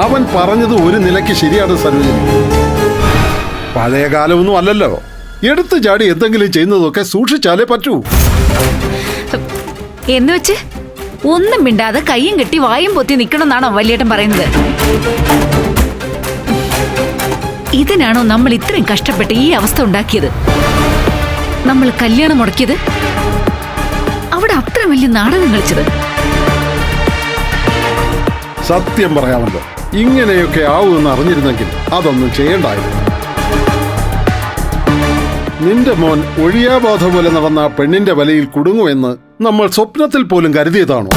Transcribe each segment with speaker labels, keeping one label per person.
Speaker 1: അവൻ പറഞ്ഞത് ഒരു നിലയ്ക്ക് ശരിയാണ് സരോജിനി. പഴയ കാലമൊന്നും അല്ലല്ലോ. എടുത്തു ചാടി എന്തെങ്കിലും ചെയ്യുന്നതൊക്കെ സൂക്ഷിച്ചാലേ പറ്റൂ.
Speaker 2: എന്ന് വെച്ച് ഒന്നും മിണ്ടാതെ കയ്യും കെട്ടി വായും പൊത്തി നിൽക്കണമെന്നാണോ വല്യേട്ടൻ പറയുന്നത്? ഇതിനാണോ നമ്മൾ ഇത്രയും കഷ്ടപ്പെട്ട് ഈ അവസ്ഥ ഉണ്ടാക്കിയത്? നമ്മൾ കല്യാണം മുടക്കിയത്, അവിടെ അത്ര വലിയ നാടകം കളിച്ചത്?
Speaker 1: സത്യം പറയാമല്ലോ, ഇങ്ങനെയൊക്കെ ആവുമെന്ന് അറിഞ്ഞിരുന്നെങ്കിൽ അതൊന്നും ചെയ്യണ്ടായിരുന്നു. നിന്റെ മോൻ ഒഴിയാബാധ പോലെ നടന്ന പെണ്ണിന്റെ വലയിൽ കുടുങ്ങുമെന്ന് നമ്മൾ സ്വപ്നത്തിൽ പോലും കരുതിയതാണോ?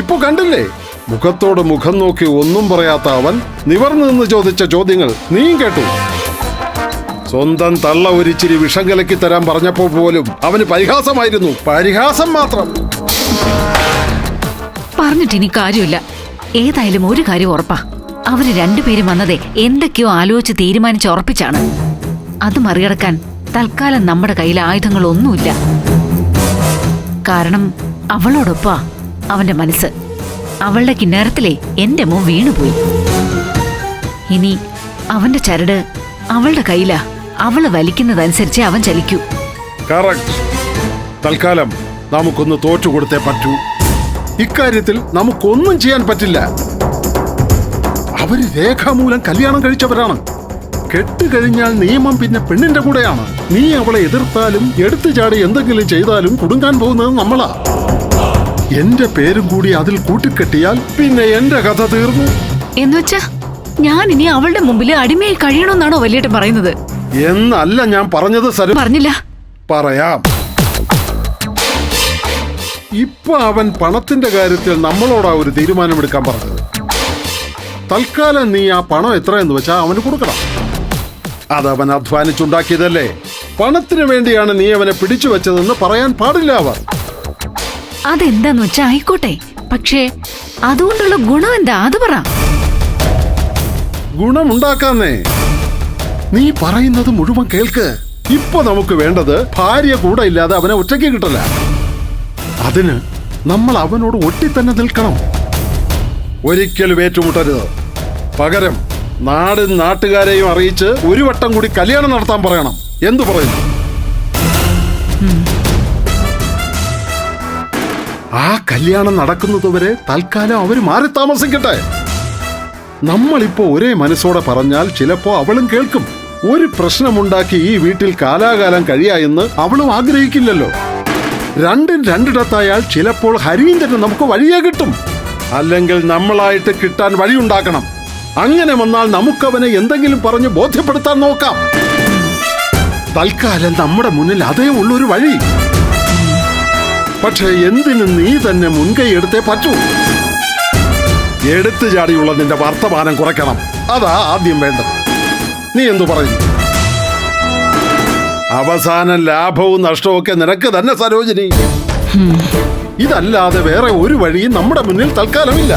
Speaker 1: ഇപ്പൊ കണ്ടില്ലേ, മുഖത്തോട് മുഖം നോക്കി ഒന്നും പറയാത്ത അവൻ നിവർന്നു നിന്ന് ചോദിച്ച ചോദ്യങ്ങൾ നീയും കേട്ടു. സ്വന്തം തള്ള ഒരിച്ചിരി വിഷം കലക്കി തരാൻ പറഞ്ഞപ്പോ പോലും അവന് പരിഹാസമായിരുന്നു. പരിഹാസം മാത്രം.
Speaker 2: പറഞ്ഞിട്ട് ഇനി കാര്യമില്ല. ഏതായാലും ഒരു കാര്യം ഉറപ്പാ, അവര് രണ്ടുപേരും വന്നതേ എന്തൊക്കെയോ ആലോചിച്ച് തീരുമാനിച്ച് ഉറപ്പിച്ചാണ്. അത് മറികടക്കാൻ തൽക്കാലം നമ്മുടെ കയ്യിൽ ആയുധങ്ങളൊന്നുമില്ല. കാരണം അവളോടൊപ്പാ അവന്റെ മനസ്സ്. അവളുടെ കിന്നാരത്തിലെ എന്റെ മോൻ വീണുപോയി. ഇനി അവന്റെ ചരട് അവളുടെ കയ്യിലാ. അവള് വലിക്കുന്നതനുസരിച്ച് അവൻ ചലിക്കൂ.
Speaker 1: കറക്റ്റ്. തൽക്കാലം നമുക്കൊന്ന് തോറ്റുകൊടുത്തേ പറ്റൂ. ഇക്കാര്യത്തിൽ നമുക്കൊന്നും ചെയ്യാൻ പറ്റില്ല. അവര് രേഖാമൂലം കല്യാണം കഴിച്ചവരാണ്. കെട്ടുകഴിഞ്ഞാൽ നിയമം പിന്നെ പെണ്ണിന്റെ കൂടെയാണ്. നീ അവളെ എതിർത്താലും എടുത്തു ചാടി എന്തെങ്കിലും ചെയ്താലും കുടുങ്ങാൻ പോകുന്നത് നമ്മളാ. എന്റെ പേരും കൂടി അതിൽ കൂട്ടിക്കെട്ടിയാൽ പിന്നെ എന്റെ കഥ തീർന്നു.
Speaker 2: എന്നുവെച്ചാ ഞാൻ ഇനി അവളുടെ മുമ്പിൽ അടിമയായി കഴിയണമെന്നാണോ വല്യേട്ടൻ പറയുന്നത്?
Speaker 1: എന്നല്ല ഞാൻ പറഞ്ഞത്.
Speaker 2: പറഞ്ഞില്ല.
Speaker 1: പറയാം. ഇപ്പൊ അവൻ പണത്തിന്റെ കാര്യത്തിൽ നമ്മളോടാ ഒരു തീരുമാനമെടുക്കാൻ പറഞ്ഞത്. തൽക്കാലം നീ ആ പണം എത്രയെന്ന് വെച്ചാ അവന് കൊടുക്കണം. അതവൻ അധ്വാനിച്ചുണ്ടാക്കിയതല്ലേ. പണത്തിന് വേണ്ടിയാണ് നീ അവനെ പിടിച്ചു വെച്ചതെന്ന് പറയാൻ പാടില്ല അവർ.
Speaker 2: അതെന്താന്ന് വെച്ചാ ആയിക്കോട്ടെ, പക്ഷേ അതുകൊണ്ടുള്ള ഗുണം എന്താ അത് പറ.
Speaker 1: ഗുണമുണ്ടാക്കാന്നേ. നീ പറയുന്നത് മുഴുവൻ കേൾക്ക്. ഇപ്പൊ നമുക്ക് വേണ്ടത് ഭാര്യ കൂടെ ഇല്ലാതെ അവനെ ഒറ്റയ്ക്ക് കിട്ടില്ല. അതിന് നമ്മൾ അവനോട് ഒട്ടി തന്നെ നിൽക്കണം. ഒരിക്കലും ഏറ്റുമുട്ടരുത്. പകരം നാടും നാട്ടുകാരെയും അറിയിച്ച് ഒരു വട്ടം കൂടി കല്യാണം നടത്താൻ പറയണം. എന്തു പറയുന്നു? ആ കല്യാണം നടക്കുന്നതുവരെ തൽക്കാലം അവര് മാറി താമസിക്കട്ടെ. നമ്മളിപ്പോ ഒരേ മനസ്സോടെ പറഞ്ഞാൽ ചിലപ്പോ അവളും കേൾക്കും. ഒരു പ്രശ്നമുണ്ടാക്കി ഈ വീട്ടിൽ കാലാകാലം കഴിയായെന്ന് അവളും ആഗ്രഹിക്കില്ലല്ലോ. രണ്ടും രണ്ടിടത്തായാൽ ചിലപ്പോൾ ഹരീന്ദ്രന് നമുക്ക് വഴിയേ കിട്ടും. അല്ലെങ്കിൽ നമ്മളായിട്ട് കിട്ടാൻ വഴിയുണ്ടാക്കണം. അങ്ങനെ വന്നാൽ നമുക്കവനെ എന്തെങ്കിലും പറഞ്ഞ് ബോധ്യപ്പെടുത്താൻ നോക്കാം. തൽക്കാലം നമ്മുടെ മുന്നിൽ അതേ ഉള്ളൊരു വഴി. പക്ഷെ എന്തിനും നീ തന്നെ മുൻകൈ എടുത്തേ പറ്റൂ. എടുത്തു ചാടിയുള്ള നിന്റെ വർത്തമാനം കുറയ്ക്കണം. അതാ ആദ്യം വേണ്ടത്. നീ എന്തു പറയുന്നു? അവസാനം ലാഭവും നഷ്ടവും ഒക്കെ നിനക്ക് തന്നെ സരോജിനി. ഇതല്ലാതെ വേറെ ഒരു വഴിയും നമ്മുടെ മുന്നിൽ തൽക്കാലമില്ല.